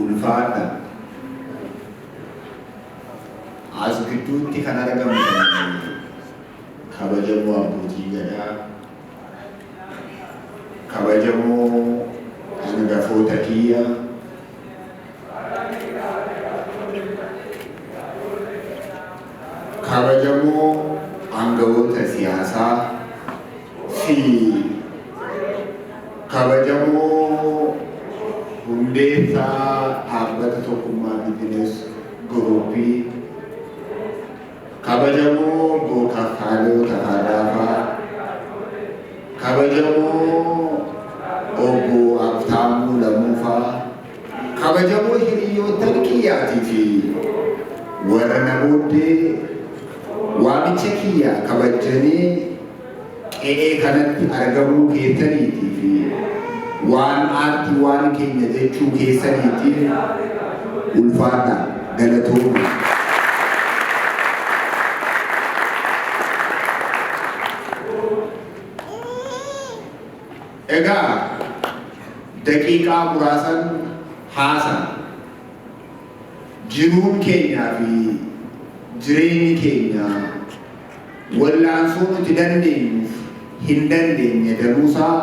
ulfaadha. As gidduutti kan argamu kabajamoo abbootii gadaa, kabajamoo hangafoota kiyya, kabajamoo aangawoota siyaasaa fi kabajamoo hundeessaa dhaabbata tokkummaa biizines guruupii, kabajamoo bookafaaloo Tafaadaafaa, kabajamoo obbo Abtaamuu Lamuufaa, kabajamoo hiriyoota kiyyaatii fi warra nabooddee waamicha kiyya kabajanii qe'ee kanatti argamuu keessaniitii fi waan aartii waan keenya jechuu keessaniitiin ulfaadha galatooma. Egaa daqiiqaa muraasan haasaa jiruun keenyaa fi jireenyi keenya wallaansoo nuti dandeenyuuf hin dandeenye danuusaa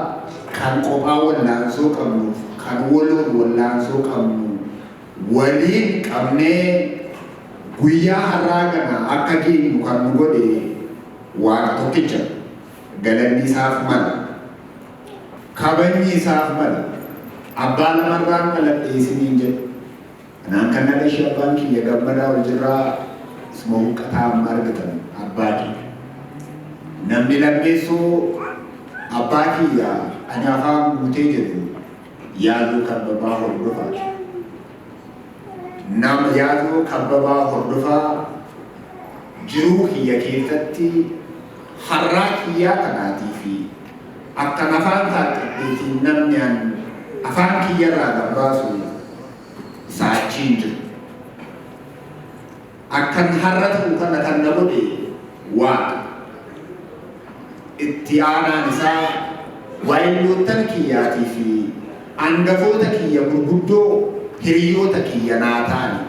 kan qophaa wallaansoo qabnuuf kan waloon wallaansoo qabnu waliin qabnee guyyaa har'aa kana akka geenyu kan nu godhe Waaqa tokkicha. Galanni isaaf mala, kabajni isaaf mala. Abbaa lamarraan dhaladhe isiniin jedhe. Kanaan kan dhashee abbaan kiyya gammadaa wal jirraa isuma huqqataa amma argatan abbaa kiyya. Namni lammeessoo abbaa kiyya ani afaan guutee jedhu yaaduu kabbabaa hordofaa. Nama yaaduu kabbabaa hordofaa jiruu kiyya keessatti har'aa kiyyaa kanaatii fi akkan afaan taatteetiin namni afaan kiyyarraa gabbaasu saachiin jiru. Akkan har'a ta'u kana kan na godhe Waaqa. Itti aanaan isaa waayilloottan kiyyaatii fi hangafoota kiyya gurguddoo hiriyoota kiyya naa ta'ani.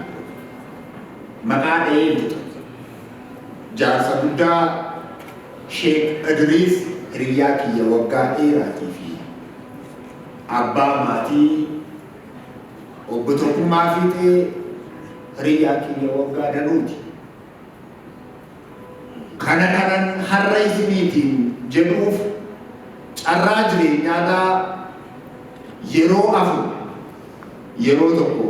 Maqaa dha'ee buta. Jaarsa guddaa Sheek Idriis hiriyaa kiyya waggaa dheeraatii fi abbaa maatii obbo Tokkummaa Fiixee hiriyaa kiyya waggaa danuuti. Kana kanan har'a isiniitiin jedhuuf carraa jireenyaadhaa yeroo afur yeroo tokko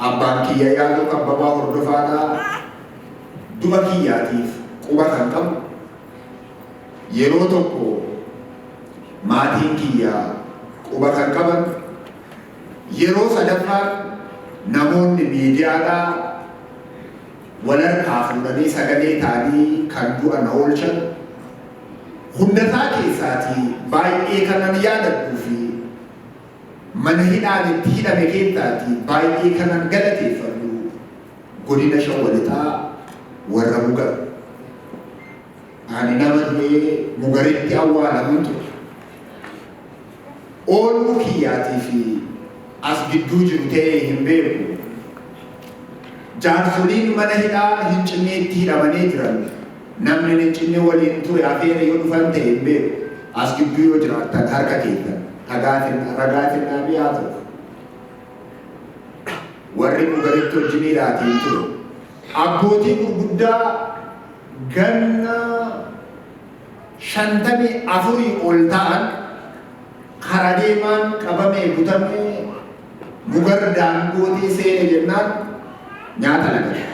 abbaan kiyya yaaduu kabbabaa hordofaadhaa du'a kiyyaatiif quba kan qabu, yeroo tokko maatiin kiyya quba kan qaban, yeroo sadaffaa namoonni miidiyaadhaa walharkaa fuudhanii sagalee ta'anii kan du'an oolchan hundasaa keessaatii baay'ee kanan yaadadhuu fi mana hidhaan itti hidhame keessaatii baay'ee kanan galateeffadhu godina Shawaa Lixaa warra Mugar. Ani nama du'ee Mugaritti awwaalamuun ture. Ooluu kiyyaatii fi as gidduu jiru ta'ee hin beeku. Jaarsoliin mana hidhaa hin cinneetti hidhamanii jiran namni hin cinne waliin ture afeera yoo dhufan ta'e hin beeku. As gidduu yoo jiraattan harka keessan ragaatiin dhaabii haa ta'u. Warri Mugaritti wajjiniidhaatiin ture. Abbootii gurguddaa ganna 54 ol ta'an karaa deemaan qabamee butamee Mugar daangootee seene jennaan nyaata lagate.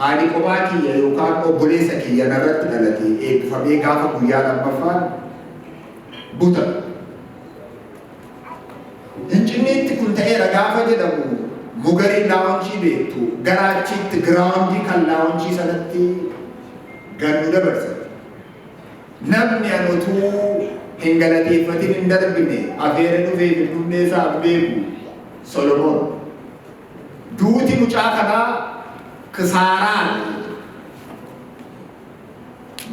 Haadhi kophaa kiyya yookaan obboleessa kiyya narratti dhalatee eebbifamee gaafa guyyaa lammaffaan butame. Hincinneetti kun ta'eera gaafa jedhamu Mugariin laawunchii beektu garaachitti giraawundii kan laawunchii sanatti gannu dabarsa. Namni anotuu hin galateeffatin hin darbine afeera dhufee finfinnee isaa beeku Solomoon. Duuti mucaa kanaa kisaaraan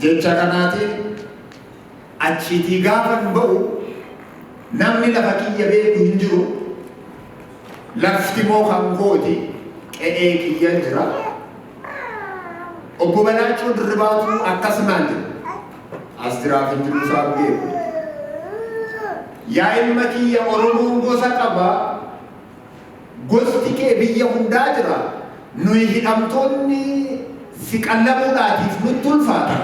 jecha kanaatiin achiitii gaafa hin ba'u namni lafa kiyya beeku hin jiru lafti moo kan kooti qe'ee kiyya jira obbo Balaachoo Dirribaatu akkasumaan jira as jiraaf hin jiru isaa beeku yaa ilma kiyya Oromoon gosa qaba gosti kee biyya hundaa jira nuyi hidhamtoonni si qallabuudhaatiif nutti ulfaata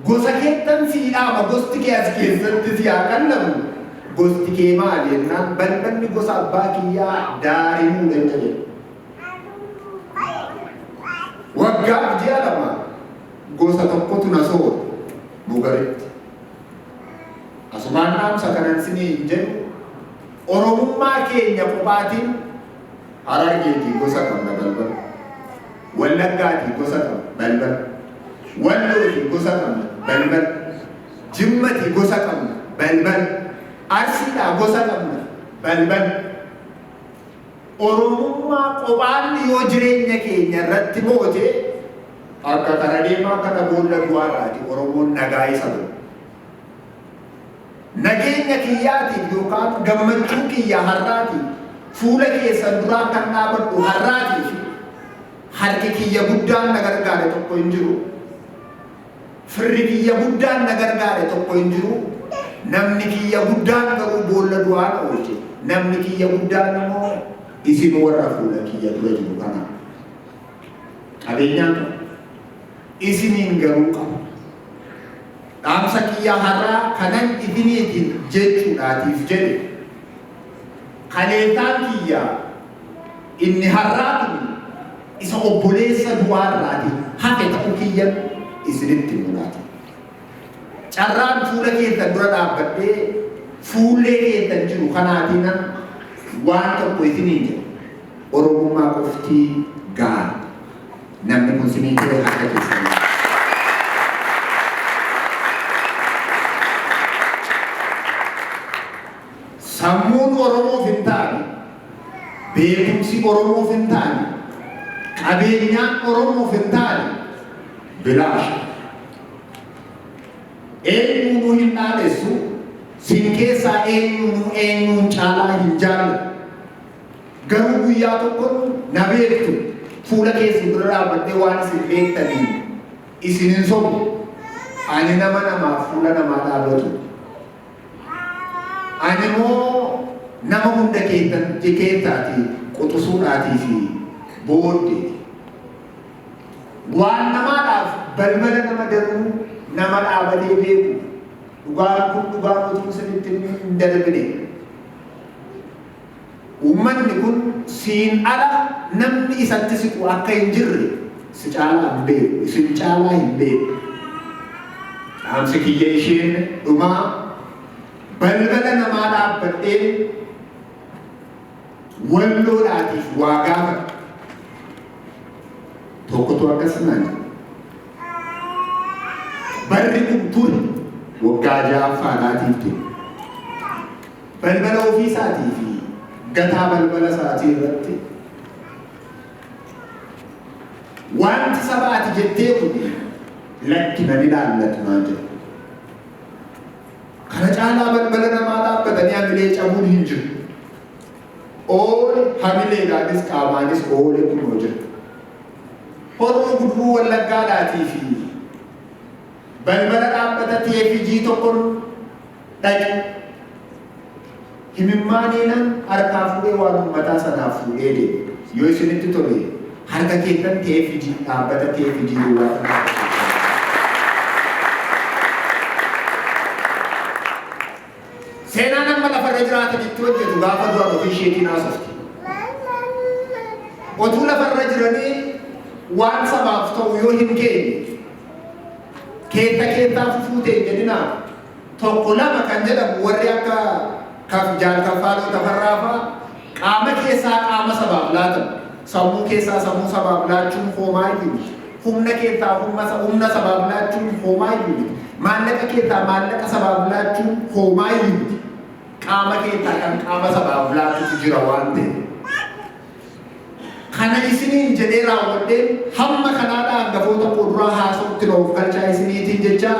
gosa keettan siidhaama gosti kee as keessatti si haa qallabu gosti kee maali jennaan balballi gosa abbaa kiyyaa Daarimuu jedhe waggaaf ji'a lama gosa tokkotu na soora Mugaritti asumaan dhaamsa kanan sinii hin jedhu Oromummaa keenya qophaatiin Harargeetii gosa qabna balbal Wallaggaatii gosa qabna balbal Wallootii gosa qabna balbal Jimmatii gosa qabna balbal Arsiidhaa gosa qabna balbal Oromummaa qophaan yoo jireenya keenya irratti moote akka kana deemaa kana boolla du'aadhaati Oromoon nagaa isa godhu nageenya kiyyaatiif yookaan gammachuu kiyya har'aatiif fuula keessan duraa kan dhaabadhu har'aatiif harki kiyya guddaan na gargaare tokko hin jiru firri kiyya guddaan na gargaare tokko hin jiru namni kiyya guddaan garuu boolla du'aa na oolche namni kiyya guddaan immoo isin warra fuula kiyya dura jiru kana qabeenyaan isiniin garuu qabu dhaamsa kiyya har'aa kanan isiniitiin jechuudhaatiif jedhe kaleetaan kiyya inni har'aa kun isa obboleessa du'aarraati hafe ta'uu kiyya isinitti mul'ata carraan fuula keessan dura dhaabbadhee fuullee keessan jiru kanaatiin waan tokko isiniin jedhu Oromummaa qoftii gaara namni kun sinii ture akka keessanii sammuun Oromoof hin taane beekumsi Oromoof hin taane qabeenyaan Oromoof hin taane bilaasha eenyuunuu hin dhaadessu sin keessaa eenyuun caalaa hin jaallatu garuu guyyaa tokkoon na beektu fuula keessan dura dhaabbadhee waan isin beektanii isin hin sobu ani nama namaaf fuula namaa dhaabatu ani immoo nama hunda keettaatii quxusuudhaatii fi booddee waan namaadhaaf balbala nama daruu nama dhaabatee beeku dhugaan kun dhugaan utuu sanitti hin darbine uummanni kun siin ala namni isatti siqu akka hin jirre si caalaa hin beeku isin caalaa hin beeku dhaamsi kiyya isheen dhumaa balbala namaa dhaabbadhee walloodhaatiif waa gaafadha tokkotu akkasumaan barri kun ture waggaa ja'affaadhaatiif ture balbala ofii isaatii fi gataa balbala isaatii irratti wanti sabaati jettee kun lakki nan ilaallatu naan jedhu kana caalaa balbala namaa dhaabbatanii hamilee cabuun hin jiru oole hamileedhaanis qaamaanis oole kunoo jira Horroo Guduruu Wallaggaadhaatii fi balbala dhaabbata TFG tokkoon dhaqe himimmaaniinan harkaa fuudhee waan uummataa sanaaf fuudhee deeme yoo isinitti tole harka keessan TFG dhaabbata TFG duwwaa seenaan amma lafarra jiraatanitti hojjetu gaafa du'an ofii isheetiin haasofti otuu lafarra jiranii waan sabaaf ta'u yoo hin geenye keettaaf fuutee jedhinaa tokko lama kan jedhamu warri akka jaalkaffaalota farraafaa qaama keessaa qaama sabaaf laatamu sammuu keessaa sammuu sabaaf laachuun hoomaa iyyuu humna keessaa humna sabaaf laachuun hoomaa iyyuu maallaqa keessaa maallaqa sabaaf laachuun hoomaa iyyuu qaama keessaa kan qaama sabaaf laachuutu jira waan ta'e kana isiniin jedhee raawwadhee hamma kanaadhaan gafoota qurraa haasa'utti noof galchaa isiniitiin jecha